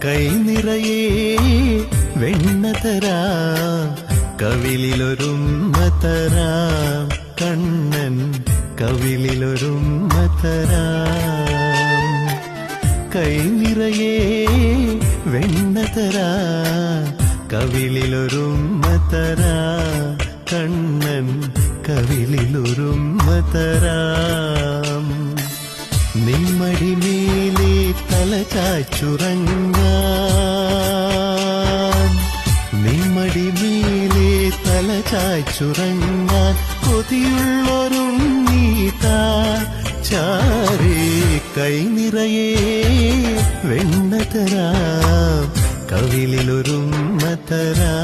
കൈ നിറയെ വെണ്ണതരാം കവിളിലൊരുമ്മതരാം കണ്ണൻ കവിളിലൊരുമ്മതരാം കൈ നിറയെ വെണ്ണതരാം കവിളിലൊരുമ്മതരാം കണ്ണൻ കവിളിലൊരുമ്മതരാം നിമ്മടി മേലെ തല ചാച്ചുറങ്ങാൻ നിമ്മടി മേലെ തല ചാച്ചുറങ്ങാൻ കൊതിയുള്ളൊരുണ്ണീതാ ചാരേ കൈ നിറയെ വെണ്ണതരാം കവിളിലൊരുമ്മതരാം